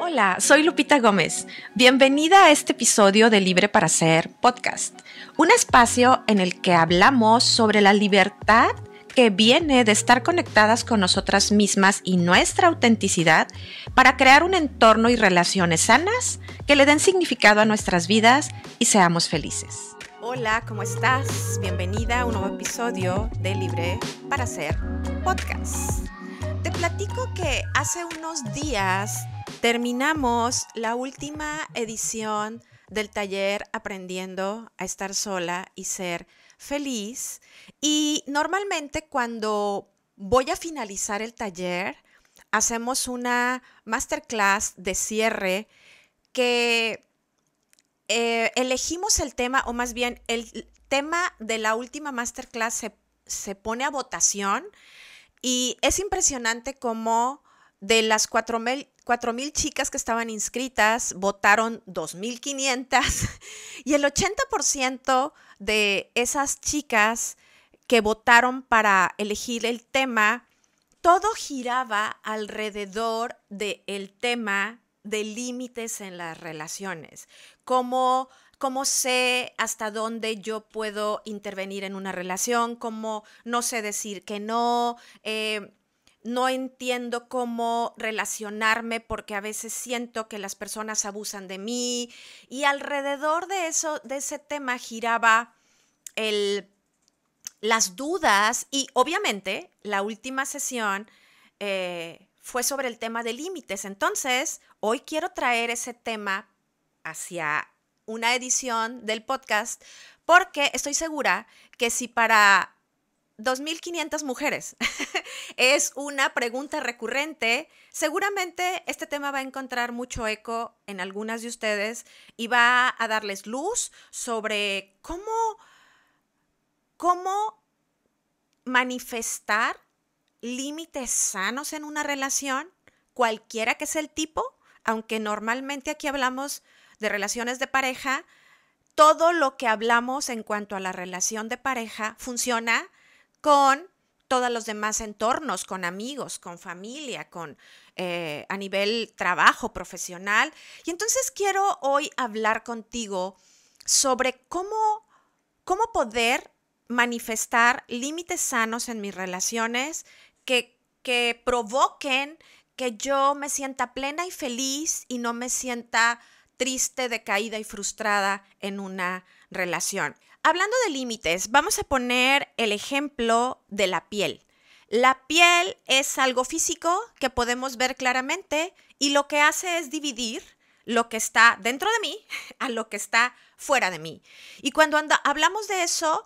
Hola, soy Lupita Gómez. Bienvenida a este episodio de Libre para Ser podcast, un espacio en el que hablamos sobre la libertad que viene de estar conectadas con nosotras mismas y nuestra autenticidad para crear un entorno y relaciones sanas que le den significado a nuestras vidas y seamos felices. Hola, ¿cómo estás? Bienvenida a un nuevo episodio de Libre para Ser podcast. Te platico que hace unos días terminamos la última edición del taller Aprendiendo a estar sola y ser feliz. Y normalmente cuando voy a finalizar el taller, hacemos una masterclass de cierre que elegimos el tema, o más bien el tema de la última masterclass se pone a votación. Y es impresionante cómo de las 4,000 chicas que estaban inscritas, votaron 2,500 y el 80% de esas chicas que votaron para elegir el tema, todo giraba alrededor del tema de límites en las relaciones. ¿Cómo sé hasta dónde yo puedo intervenir en una relación? ¿Cómo no sé decir que no? No entiendo cómo relacionarme porque a veces siento que las personas abusan de mí. Y alrededor de ese tema giraba las dudas y obviamente la última sesión fue sobre el tema de límites. Entonces, hoy quiero traer ese tema hacia una edición del podcast porque estoy segura que si para 2,500 mujeres es una pregunta recurrente, seguramente este tema va a encontrar mucho eco en algunas de ustedes y va a darles luz sobre cómo manifestar límites sanos en una relación, cualquiera que sea el tipo, aunque normalmente aquí hablamos de relaciones de pareja. Todo lo que hablamos en cuanto a la relación de pareja funciona con todos los demás entornos, con amigos, con familia, a nivel trabajo profesional. Y entonces quiero hoy hablar contigo sobre cómo poder manifestar límites sanos en mis relaciones que provoquen que yo me sienta plena y feliz y no me sienta triste, decaída y frustrada en una relación. Hablando de límites, vamos a poner el ejemplo de la piel. La piel es algo físico que podemos ver claramente y lo que hace es dividir lo que está dentro de mí a lo que está fuera de mí. Y cuando hablamos de eso,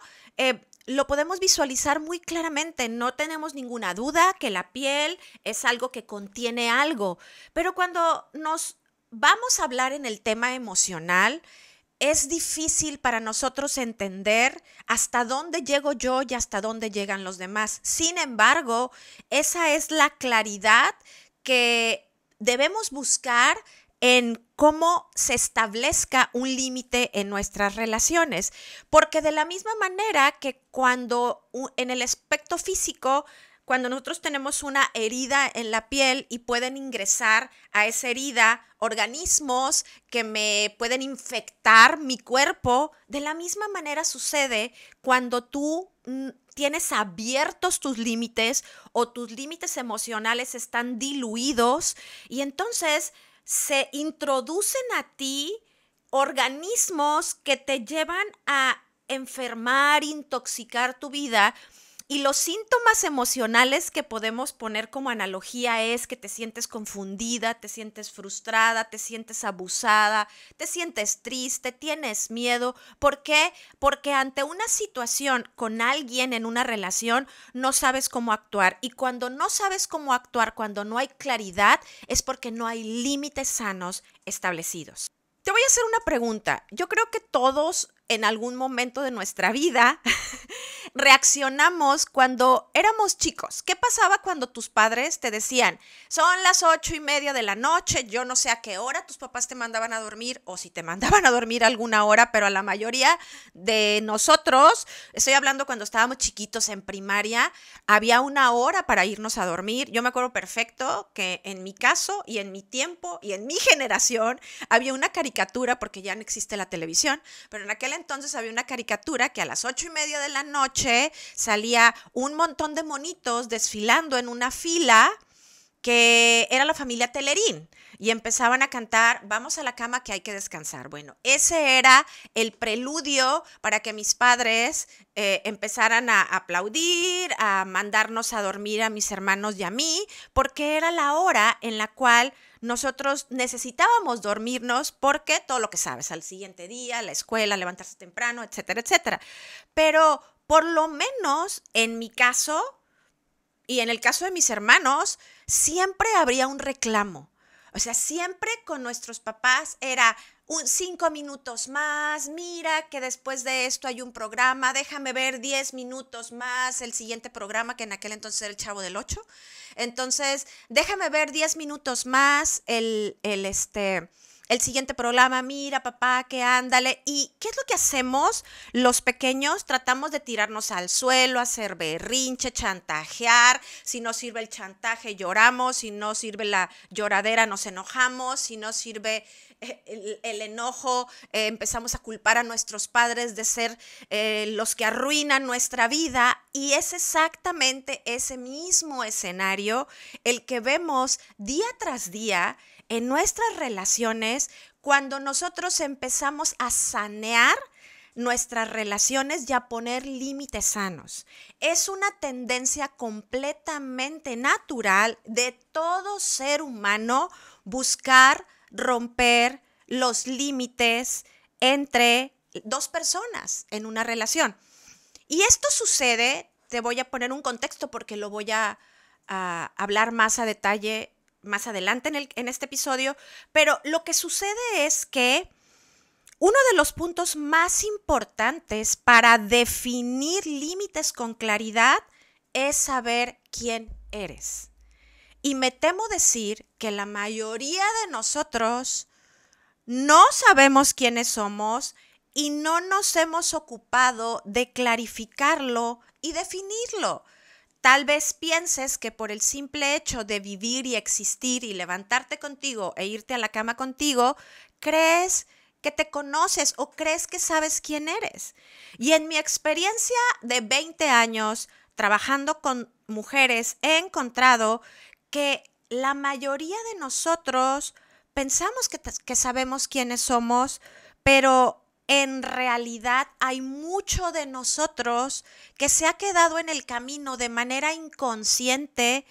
lo podemos visualizar muy claramente. No tenemos ninguna duda que la piel es algo que contiene algo. Pero cuando nos vamos a hablar en el tema emocional, es difícil para nosotros entender hasta dónde llego yo y hasta dónde llegan los demás. Sin embargo, esa es la claridad que debemos buscar en cómo se establezca un límite en nuestras relaciones. Porque de la misma manera que cuando en el aspecto físico, cuando nosotros tenemos una herida en la piel y pueden ingresar a esa herida organismos que me pueden infectar mi cuerpo, de la misma manera sucede cuando tú tienes abiertos tus límites o tus límites emocionales están diluidos y entonces se introducen a ti organismos que te llevan a enfermar, intoxicar tu vida. Y los síntomas emocionales que podemos poner como analogía es que te sientes confundida, te sientes frustrada, te sientes abusada, te sientes triste, tienes miedo. ¿Por qué? Porque ante una situación con alguien en una relación no sabes cómo actuar. Y cuando no sabes cómo actuar, cuando no hay claridad, es porque no hay límites sanos establecidos. Te voy a hacer una pregunta. Yo creo que todos en algún momento de nuestra vida reaccionamos cuando éramos chicos? ¿Qué pasaba cuando tus padres te decían, son las 8:30 de la noche, yo no sé a qué hora tus papás te mandaban a dormir, o si te mandaban a dormir a alguna hora, pero a la mayoría de nosotros, estoy hablando cuando estábamos chiquitos en primaria, había una hora para irnos a dormir. Yo me acuerdo perfecto que en mi caso y en mi tiempo y en mi generación había una caricatura, porque ya no existe la televisión, pero en aquel entonces había una caricatura que a las 8:30 de la noche salía un montón de monitos desfilando en una fila que era la familia Telerín y empezaban a cantar vamos a la cama que hay que descansar. Bueno, ese era el preludio para que mis padres empezaran a aplaudir, a mandarnos a dormir a mis hermanos y a mí, porque era la hora en la cual nosotros necesitábamos dormirnos, porque todo lo que sabes, al siguiente día, la escuela, levantarse temprano, etcétera, etcétera. Pero por lo menos en mi caso y en el caso de mis hermanos, siempre habría un reclamo. O sea, siempre con nuestros papás era 5 minutos más, mira que después de esto hay un programa, déjame ver 10 minutos más el siguiente programa, que en aquel entonces era el Chavo del Ocho. Entonces, déjame ver 10 minutos más el siguiente programa, mira papá, que ándale. ¿Y qué es lo que hacemos los pequeños? Tratamos de tirarnos al suelo, hacer berrinche, chantajear. Si no sirve el chantaje, lloramos. Si no sirve la lloradera, nos enojamos. Si no sirve el enojo, empezamos a culpar a nuestros padres de ser los que arruinan nuestra vida. Y es exactamente ese mismo escenario el que vemos día tras día en nuestras relaciones, cuando nosotros empezamos a sanear nuestras relaciones y a poner límites sanos. Es una tendencia completamente natural de todo ser humano buscar romper los límites entre dos personas en una relación. Y esto sucede, te voy a poner un contexto porque lo voy a hablar más a detalle más adelante en este episodio, pero lo que sucede es que uno de los puntos más importantes para definir límites con claridad es saber quién eres. Y me temo decir que la mayoría de nosotros no sabemos quiénes somos y no nos hemos ocupado de clarificarlo y definirlo. Tal vez pienses que por el simple hecho de vivir y existir y levantarte contigo e irte a la cama contigo, crees que te conoces o crees que sabes quién eres. Y en mi experiencia de 20 años trabajando con mujeres, he encontrado que la mayoría de nosotros pensamos que sabemos quiénes somos, pero en realidad hay mucho de nosotros que se ha quedado en el camino de manera inconsciente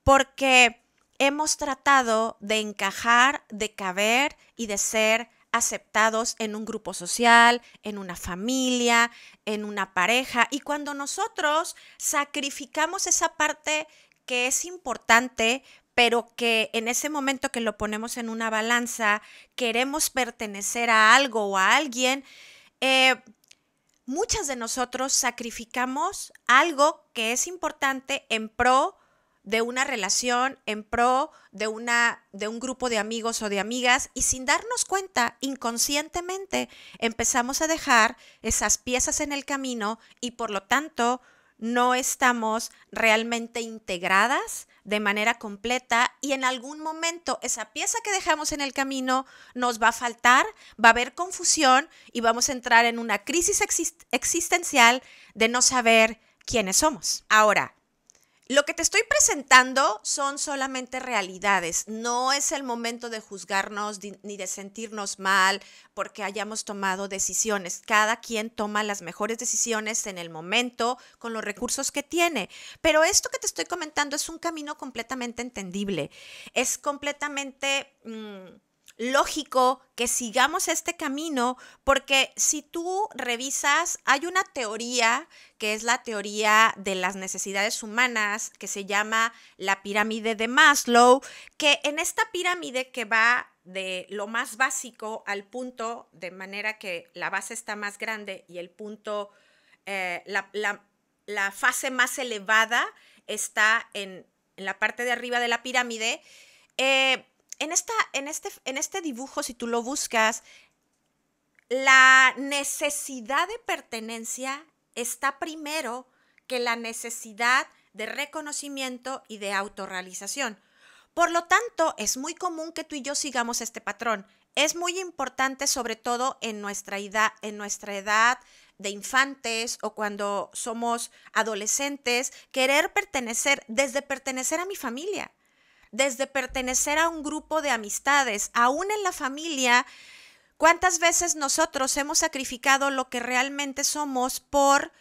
porque hemos tratado de encajar, de caber y de ser aceptados en un grupo social, en una familia, en una pareja. Y cuando nosotros sacrificamos esa parte que es importante, pero que en ese momento que lo ponemos en una balanza, queremos pertenecer a algo o a alguien, muchas de nosotros sacrificamos algo que es importante en pro de una relación, en pro de un grupo de amigos o de amigas, y sin darnos cuenta, inconscientemente, empezamos a dejar esas piezas en el camino y por lo tanto no estamos realmente integradas de manera completa, y en algún momento esa pieza que dejamos en el camino nos va a faltar, va a haber confusión y vamos a entrar en una crisis existencial de no saber quiénes somos. Ahora, lo que te estoy presentando son solamente realidades. No es el momento de juzgarnos ni de sentirnos mal porque hayamos tomado decisiones. Cada quien toma las mejores decisiones en el momento con los recursos que tiene. Pero esto que te estoy comentando es un camino completamente entendible. Es completamente lógico que sigamos este camino, porque si tú revisas, hay una teoría que es la teoría de las necesidades humanas, que se llama la pirámide de Maslow, que en esta pirámide que va de lo más básico al punto, de manera que la base está más grande y el punto, la fase más elevada está en la parte de arriba de la pirámide. En este dibujo, si tú lo buscas, la necesidad de pertenencia está primero que la necesidad de reconocimiento y de autorrealización. Por lo tanto, es muy común que tú y yo sigamos este patrón. Es muy importante, sobre todo en nuestra edad de infantes o cuando somos adolescentes, querer pertenecer, desde pertenecer a mi familia, desde pertenecer a un grupo de amistades, aún en la familia. ¿Cuántas veces nosotros hemos sacrificado lo que realmente somos por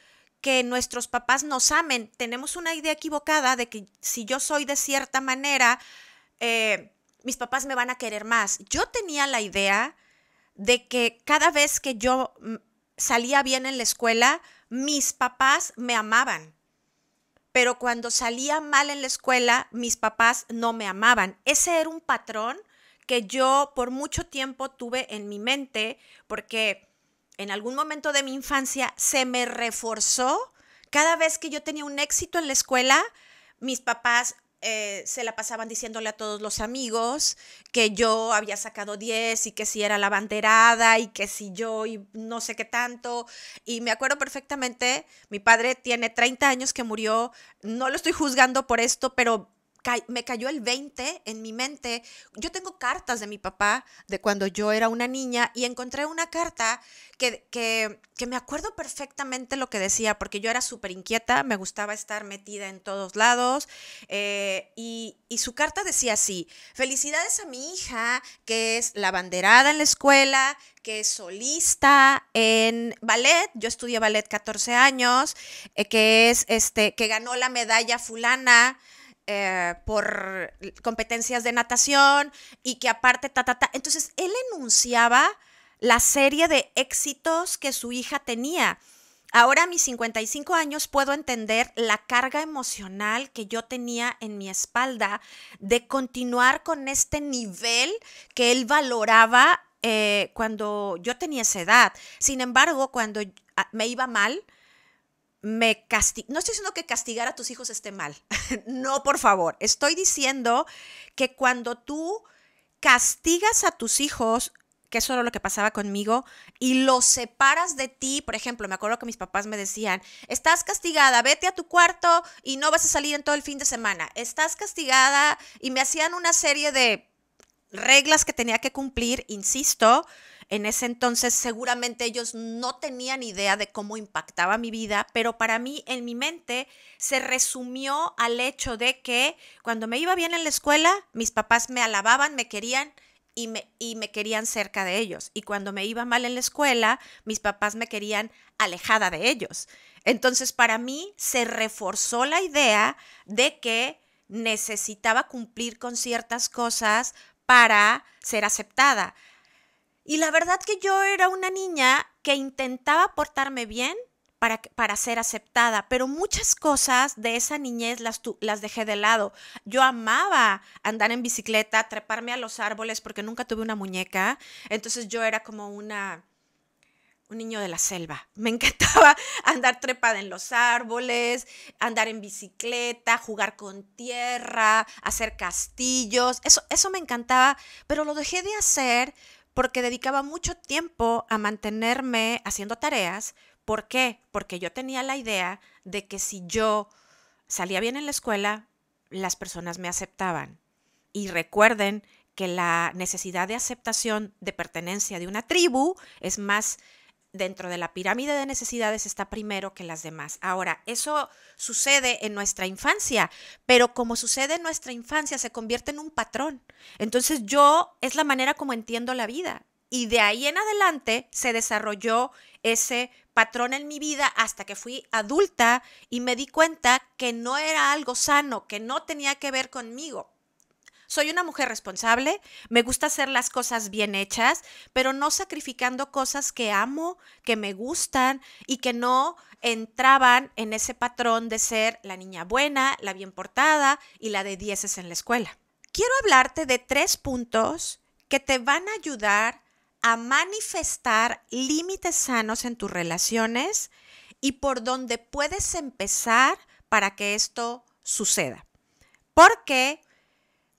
que nuestros papás nos amen? Tenemos una idea equivocada de que si yo soy de cierta manera, mis papás me van a querer más. Yo tenía la idea de que cada vez que yo salía bien en la escuela, mis papás me amaban. Pero cuando salía mal en la escuela, mis papás no me amaban. Ese era un patrón que yo por mucho tiempo tuve en mi mente, porque en algún momento de mi infancia se me reforzó. Cada vez que yo tenía un éxito en la escuela, mis papás se la pasaban diciéndole a todos los amigos que yo había sacado 10 y que si era la abanderada y que si yo y no sé qué tanto. Y me acuerdo perfectamente, mi padre tiene 30 años que murió, no lo estoy juzgando por esto, pero me cayó el 20 en mi mente. Yo tengo cartas de mi papá de cuando yo era una niña y encontré una carta que me acuerdo perfectamente lo que decía, porque yo era súper inquieta, me gustaba estar metida en todos lados, y su carta decía así: felicidades a mi hija, que es la abanderada en la escuela, que es solista en ballet, yo estudié ballet 14 años, que ganó la medalla fulana, por competencias de natación y que aparte, Entonces, él enunciaba la serie de éxitos que su hija tenía. Ahora, a mis 55 años, puedo entender la carga emocional que yo tenía en mi espalda de continuar con este nivel que él valoraba cuando yo tenía esa edad. Sin embargo, cuando me iba mal, no estoy diciendo que castigar a tus hijos esté mal, no, por favor. Estoy diciendo que cuando tú castigas a tus hijos, que eso era lo que pasaba conmigo, y los separas de ti, por ejemplo, me acuerdo que mis papás me decían: estás castigada, vete a tu cuarto y no vas a salir en todo el fin de semana, estás castigada, y me hacían una serie de reglas que tenía que cumplir. Insisto, en ese entonces seguramente ellos no tenían idea de cómo impactaba mi vida, pero para mí, en mi mente, se resumió al hecho de que cuando me iba bien en la escuela, mis papás me alababan, me querían y me querían cerca de ellos. Y cuando me iba mal en la escuela, mis papás me querían alejada de ellos. Entonces, para mí se reforzó la idea de que necesitaba cumplir con ciertas cosas para ser aceptada. Y la verdad que yo era una niña que intentaba portarme bien para ser aceptada, pero muchas cosas de esa niñez las dejé de lado. Yo amaba andar en bicicleta, treparme a los árboles porque nunca tuve una muñeca, entonces yo era como un niño de la selva. Me encantaba andar trepada en los árboles, andar en bicicleta, jugar con tierra, hacer castillos. Eso me encantaba, pero lo dejé de hacer porque dedicaba mucho tiempo a mantenerme haciendo tareas. ¿Por qué? Porque yo tenía la idea de que si yo salía bien en la escuela, las personas me aceptaban. Y recuerden que la necesidad de aceptación, de pertenencia de una tribu es más, dentro de la pirámide de necesidades está primero que las demás. Ahora, eso sucede en nuestra infancia, pero como sucede en nuestra infancia, se convierte en un patrón. Entonces es la manera como entiendo la vida. Y de ahí en adelante se desarrolló ese patrón en mi vida hasta que fui adulta y me di cuenta que no era algo sano, que no tenía que ver conmigo. Soy una mujer responsable, me gusta hacer las cosas bien hechas, pero no sacrificando cosas que amo, que me gustan y que no entraban en ese patrón de ser la niña buena, la bien portada y la de 10 en la escuela. Quiero hablarte de 3 puntos que te van a ayudar a manifestar límites sanos en tus relaciones y por dónde puedes empezar para que esto suceda. Porque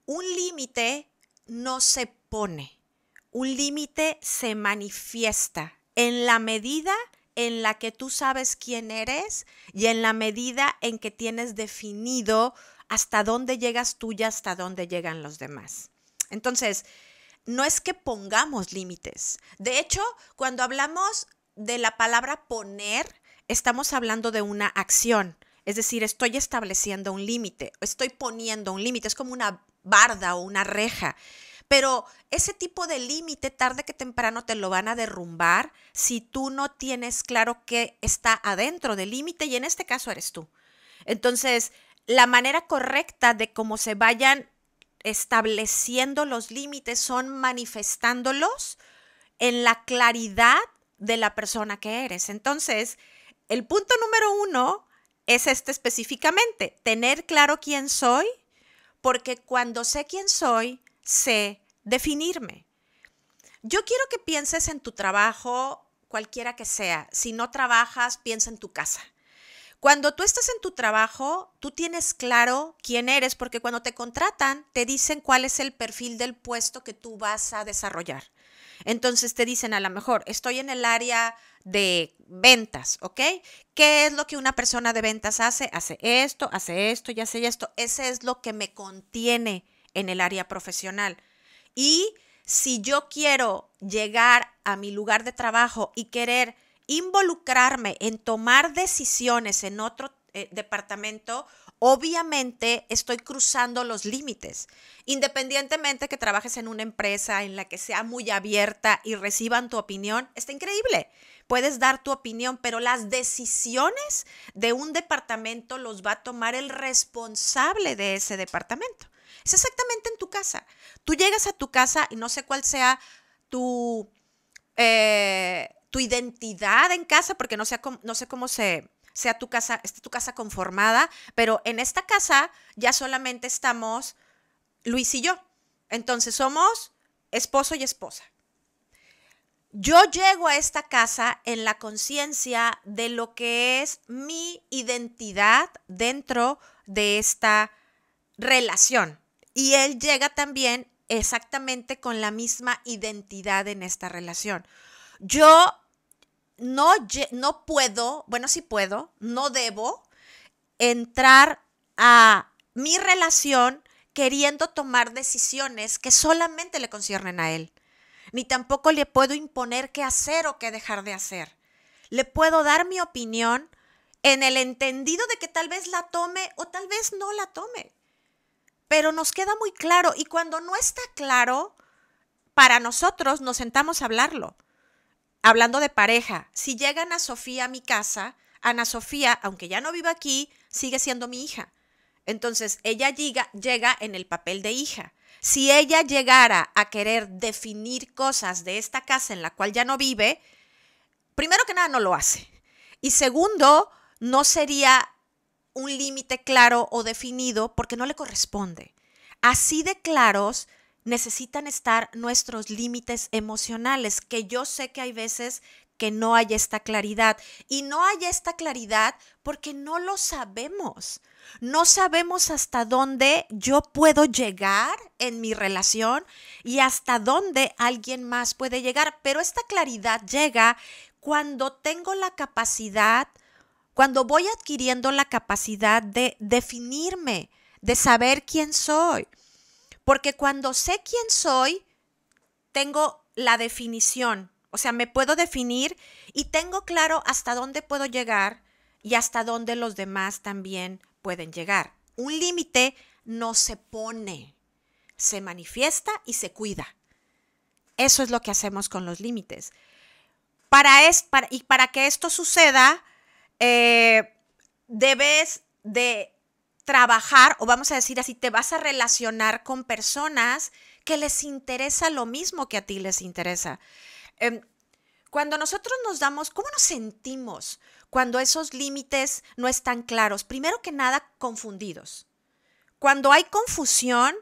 un límite no se pone, un límite se manifiesta en la medida en la que tú sabes quién eres y en la medida en que tienes definido hasta dónde llegas tú y hasta dónde llegan los demás. Entonces, no es que pongamos límites. De hecho, cuando hablamos de la palabra poner, estamos hablando de una acción. Es decir, estoy estableciendo un límite, estoy poniendo un límite. Es como una barda o una reja. Pero ese tipo de límite, tarde que temprano, te lo van a derrumbar si tú no tienes claro qué está adentro del límite, y en este caso eres tú. Entonces, la manera correcta de cómo se vayan estableciendo los límites son manifestándolos en la claridad de la persona que eres. Entonces, el punto número 1 es este específicamente, tener claro quién soy, porque cuando sé quién soy, sé definirme. Yo quiero que pienses en tu trabajo, cualquiera que sea. Si no trabajas, piensa en tu casa. Cuando tú estás en tu trabajo, tú tienes claro quién eres, porque cuando te contratan, te dicen cuál es el perfil del puesto que tú vas a desarrollar. Entonces te dicen, a lo mejor, estoy en el área de ventas, ¿ok? ¿Qué es lo que una persona de ventas hace? Hace esto y hace esto. Ese es lo que me contiene en el área profesional. Y si yo quiero llegar a mi lugar de trabajo y querer involucrarme en tomar decisiones en otro departamento, obviamente estoy cruzando los límites. Independientemente que trabajes en una empresa en la que sea muy abierta y reciban tu opinión, está increíble. Puedes dar tu opinión, pero las decisiones de un departamento los va a tomar el responsable de ese departamento. Es exactamente en tu casa. Tú llegas a tu casa y no sé cuál sea tu identidad en casa, porque no sé cómo sea tu casa, esté tu casa conformada, pero en esta casa ya solamente estamos Luis y yo. Entonces somos esposo y esposa. Yo llego a esta casa en la conciencia de lo que es mi identidad dentro de esta relación. Y él llega también exactamente con la misma identidad en esta relación. Yo no puedo, bueno, sí puedo, no debo entrar a mi relación queriendo tomar decisiones que solamente le conciernen a él. Ni tampoco le puedo imponer qué hacer o qué dejar de hacer. Le puedo dar mi opinión en el entendido de que tal vez la tome o tal vez no la tome. Pero nos queda muy claro, y cuando no está claro, para nosotros nos sentamos a hablarlo. Hablando de pareja, si llega Ana Sofía a mi casa, Ana Sofía, aunque ya no viva aquí, sigue siendo mi hija. Entonces, ella llega en el papel de hija. Si ella llegara a querer definir cosas de esta casa en la cual ya no vive, primero que nada no lo hace. Y segundo, no sería un límite claro o definido porque no le corresponde. Así de claros necesitan estar nuestros límites emocionales, que yo sé que hay veces que no hay esta claridad. Y no hay esta claridad porque no lo sabemos. No sabemos hasta dónde yo puedo llegar en mi relación y hasta dónde alguien más puede llegar. Pero esta claridad llega cuando tengo la capacidad, cuando voy adquiriendo la capacidad de definirme, de saber quién soy. Porque cuando sé quién soy, tengo la definición. O sea, me puedo definir y tengo claro hasta dónde puedo llegar y hasta dónde los demás también pueden llegar. Un límite no se pone, se manifiesta y se cuida. Eso es lo que hacemos con los límites. Para que esto suceda, debes de trabajar, o vamos a decir así, te vas a relacionar con personas que les interesa lo mismo que a ti les interesa. Cuando nosotros nos damos, ¿cómo nos sentimos cuando esos límites no están claros? Primero que nada, confundidos. Cuando hay confusión,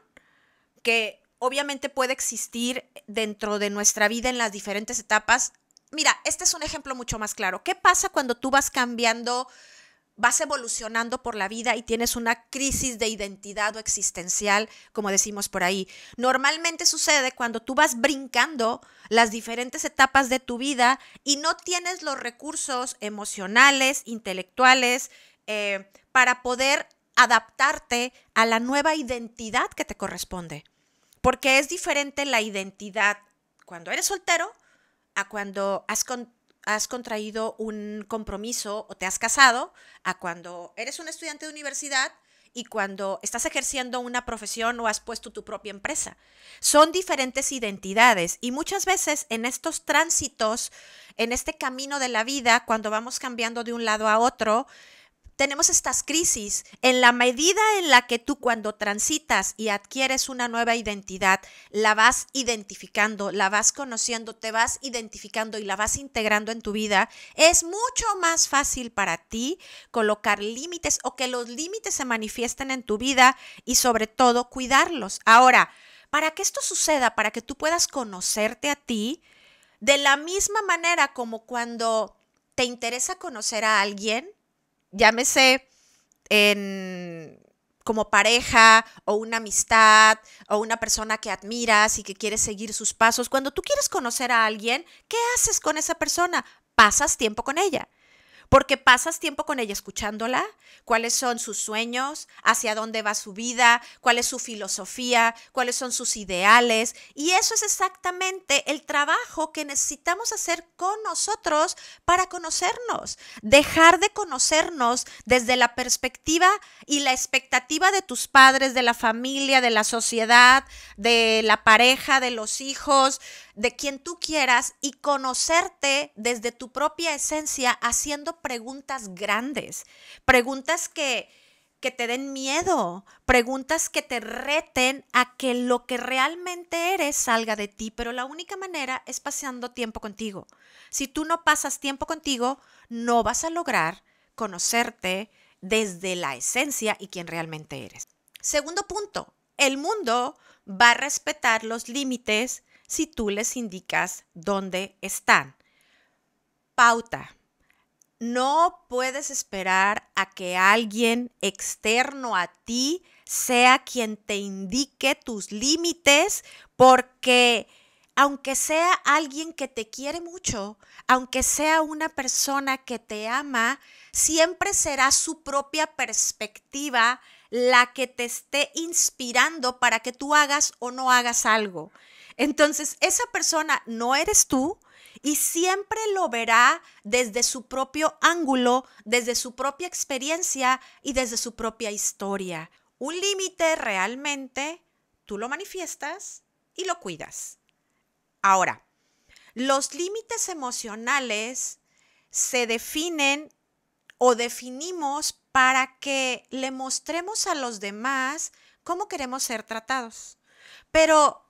que obviamente puede existir dentro de nuestra vida en las diferentes etapas, mira, este es un ejemplo mucho más claro. ¿Qué pasa cuando tú vas cambiando, vas evolucionando por la vida y tienes una crisis de identidad o existencial, como decimos por ahí? Normalmente sucede cuando tú vas brincando las diferentes etapas de tu vida y no tienes los recursos emocionales, intelectuales, para poder adaptarte a la nueva identidad que te corresponde. Porque es diferente la identidad cuando eres soltero a cuando has contraído un compromiso o te has casado, a cuando eres un estudiante de universidad y cuando estás ejerciendo una profesión o has puesto tu propia empresa. Son diferentes identidades y muchas veces en estos tránsitos, en este camino de la vida, cuando vamos cambiando de un lado a otro, tenemos estas crisis. En la medida en la que tú cuando transitas y adquieres una nueva identidad, la vas identificando, la vas conociendo, te vas identificando y la vas integrando en tu vida, es mucho más fácil para ti colocar límites o que los límites se manifiesten en tu vida y sobre todo cuidarlos. Ahora, para que esto suceda, para que tú puedas conocerte a ti, de la misma manera como cuando te interesa conocer a alguien, llámese como pareja o una amistad o una persona que admiras y que quieres seguir sus pasos. Cuando tú quieres conocer a alguien, ¿qué haces con esa persona? Pasas tiempo con ella. Porque pasas tiempo con ella escuchándola, cuáles son sus sueños, hacia dónde va su vida, cuál es su filosofía, cuáles son sus ideales. Y eso es exactamente el trabajo que necesitamos hacer con nosotros para conocernos. Dejar de conocernos desde la perspectiva y la expectativa de tus padres, de la familia, de la sociedad, de la pareja, de los hijos, de quien tú quieras, y conocerte desde tu propia esencia haciendo preguntas grandes, preguntas que te den miedo, preguntas que te reten a que lo que realmente eres salga de ti, pero la única manera es pasando tiempo contigo. Si tú no pasas tiempo contigo, no vas a lograr conocerte desde la esencia y quién realmente eres. Segundo punto, el mundo va a respetar los límites si tú les indicas dónde están. Pauta. No puedes esperar a que alguien externo a ti sea quien te indique tus límites, porque aunque sea alguien que te quiere mucho, aunque sea una persona que te ama, siempre será su propia perspectiva la que te esté inspirando para que tú hagas o no hagas algo. Entonces, esa persona no eres tú y siempre lo verá desde su propio ángulo, desde su propia experiencia y desde su propia historia. Un límite realmente tú lo manifiestas y lo cuidas. Ahora, los límites emocionales se definen o definimos para que le mostremos a los demás cómo queremos ser tratados. Pero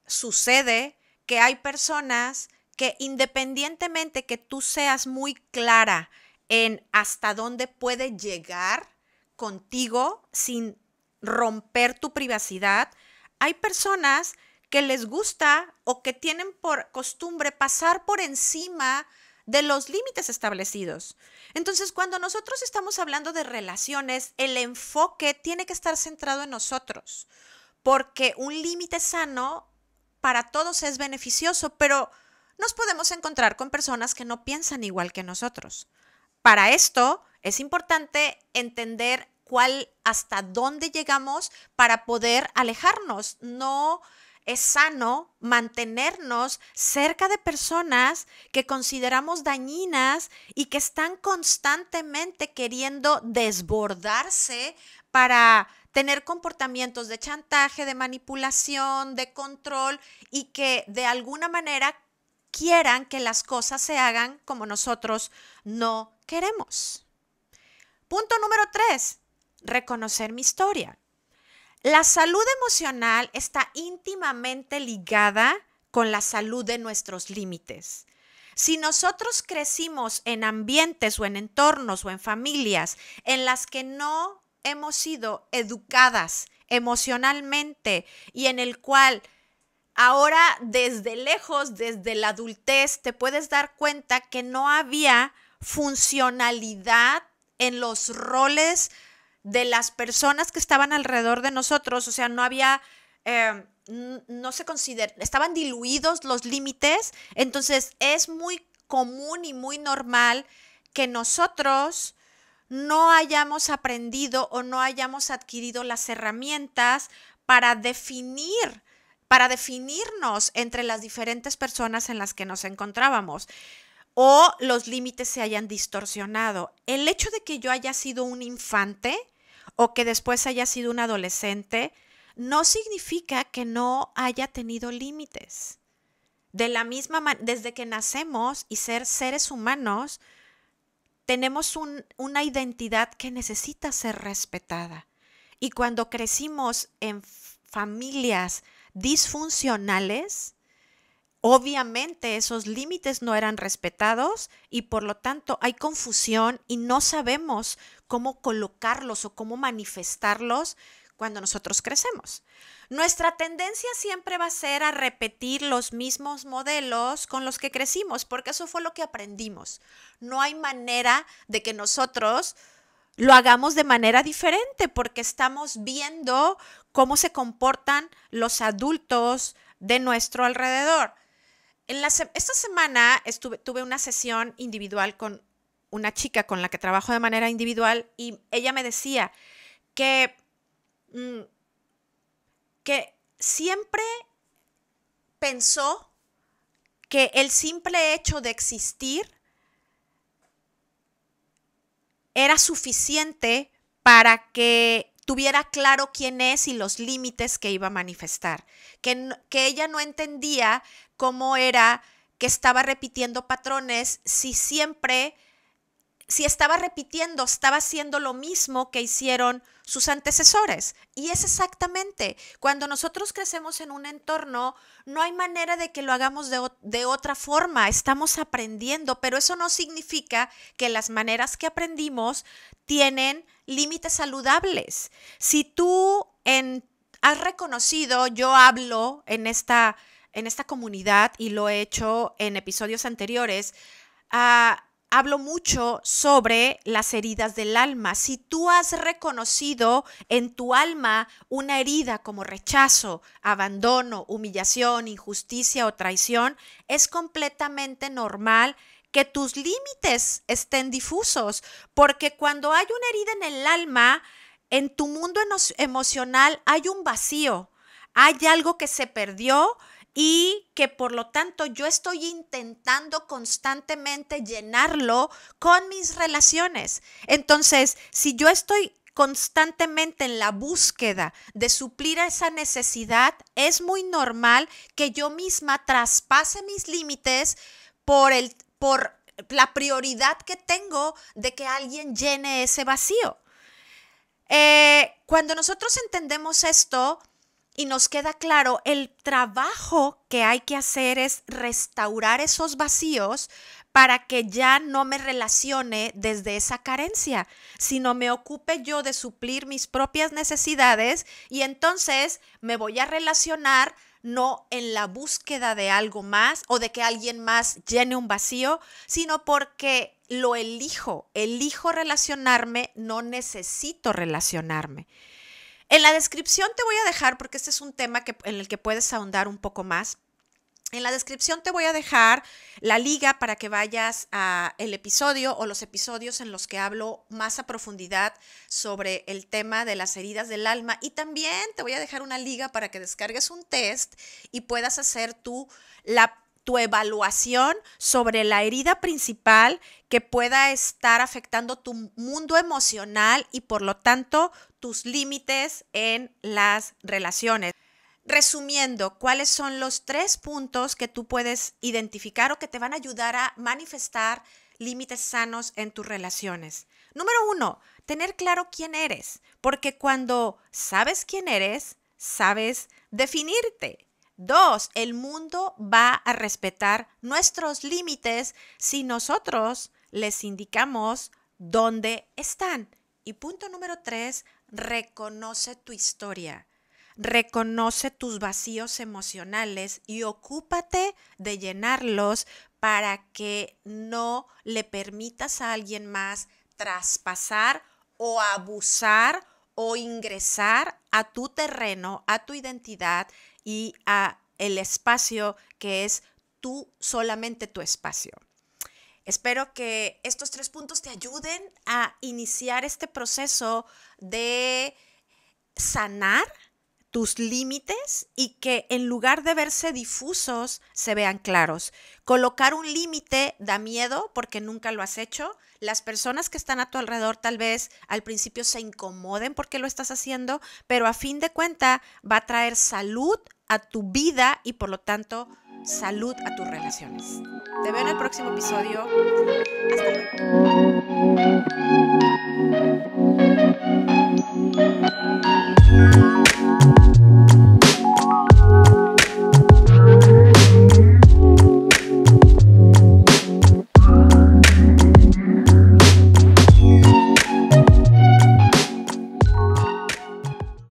sucede que hay personas que independientemente que tú seas muy clara en hasta dónde puede llegar contigo sin romper tu privacidad, hay personas que les gusta o que tienen por costumbre pasar por encima de los límites establecidos. Entonces, cuando nosotros estamos hablando de relaciones, el enfoque tiene que estar centrado en nosotros, porque un límite sano para todos es beneficioso, pero nos podemos encontrar con personas que no piensan igual que nosotros. Para esto es importante entender hasta dónde llegamos para poder alejarnos. No es sano mantenernos cerca de personas que consideramos dañinas y que están constantemente queriendo desbordarse para tener comportamientos de chantaje, de manipulación, de control, y que de alguna manera quieran que las cosas se hagan como nosotros no queremos. Punto número 3, reconocer mi historia. La salud emocional está íntimamente ligada con la salud de nuestros límites. Si nosotros crecimos en ambientes o en entornos o en familias en las que no hemos sido educadas emocionalmente y en el cual ahora desde lejos, desde la adultez, te puedes dar cuenta que no había funcionalidad en los roles de las personas que estaban alrededor de nosotros. O sea, no había, no se considera, estaban diluidos los límites. Entonces es muy común y muy normal que nosotros no hayamos aprendido o no hayamos adquirido las herramientas para definirnos entre las diferentes personas en las que nos encontrábamos, o los límites se hayan distorsionado. El hecho de que yo haya sido un infante o que después haya sido un adolescente no significa que no haya tenido límites. De la misma manera, desde que nacemos y ser seres humanos, tenemos una identidad que necesita ser respetada. Y cuando crecimos en familias disfuncionales, obviamente esos límites no eran respetados y por lo tanto hay confusión y no sabemos cómo colocarlos o cómo manifestarlos cuando nosotros crecemos. Nuestra tendencia siempre va a ser a repetir los mismos modelos con los que crecimos, porque eso fue lo que aprendimos. No hay manera de que nosotros lo hagamos de manera diferente, porque estamos viendo cómo se comportan los adultos de nuestro alrededor. Esta semana tuve una sesión individual con una chica con la que trabajo de manera individual y ella me decía que siempre pensó que el simple hecho de existir era suficiente para que tuviera claro quién es y los límites que iba a manifestar, que ella no entendía cómo era que estaba repitiendo patrones si estaba repitiendo, estaba haciendo lo mismo que hicieron sus antecesores. Y es exactamente, cuando nosotros crecemos en un entorno, no hay manera de que lo hagamos de otra forma. Estamos aprendiendo, pero eso no significa que las maneras que aprendimos tienen límites saludables. Si tú has reconocido, yo hablo en esta comunidad y lo he hecho en episodios anteriores, hablo mucho sobre las heridas del alma. Si tú has reconocido en tu alma una herida como rechazo, abandono, humillación, injusticia o traición, es completamente normal que tus límites estén difusos, porque cuando hay una herida en el alma, en tu mundo emocional hay un vacío, hay algo que se perdió y que por lo tanto yo estoy intentando constantemente llenarlo con mis relaciones. Entonces, si yo estoy constantemente en la búsqueda de suplir esa necesidad, es muy normal que yo misma traspase mis límites por la prioridad que tengo de que alguien llene ese vacío. Cuando nosotros entendemos esto, y nos queda claro, el trabajo que hay que hacer es restaurar esos vacíos para que ya no me relacione desde esa carencia, sino me ocupe yo de suplir mis propias necesidades y entonces me voy a relacionar no en la búsqueda de algo más o de que alguien más llene un vacío, sino porque lo elijo relacionarme, no necesito relacionarme. En la descripción te voy a dejar, porque este es un tema en el que puedes ahondar un poco más. En la descripción te voy a dejar la liga para que vayas a el episodio o los episodios en los que hablo más a profundidad sobre el tema de las heridas del alma. Y también te voy a dejar una liga para que descargues un test y puedas hacer tu evaluación sobre la herida principal que pueda estar afectando tu mundo emocional y por lo tanto tus límites en las relaciones. Resumiendo, ¿cuáles son los 3 puntos que tú puedes identificar o que te van a ayudar a manifestar límites sanos en tus relaciones? Número 1, tener claro quién eres, porque cuando sabes quién eres, sabes definirte. 2, el mundo va a respetar nuestros límites si nosotros les indicamos dónde están. Y punto número 3, reconoce tu historia. reconoce tus vacíos emocionales y ocúpate de llenarlos para que no le permitas a alguien más traspasar o abusar o ingresar a tu terreno, a tu identidad y a el espacio que es solamente tu espacio. Espero que estos 3 puntos te ayuden a iniciar este proceso de sanar tus límites y que en lugar de verse difusos, se vean claros. Colocar un límite da miedo porque nunca lo has hecho. Las personas que están a tu alrededor tal vez al principio se incomoden porque lo estás haciendo, pero a fin de cuentas va a traer salud a tu vida y por lo tanto salud a tus relaciones. Te veo en el próximo episodio. Hasta luego.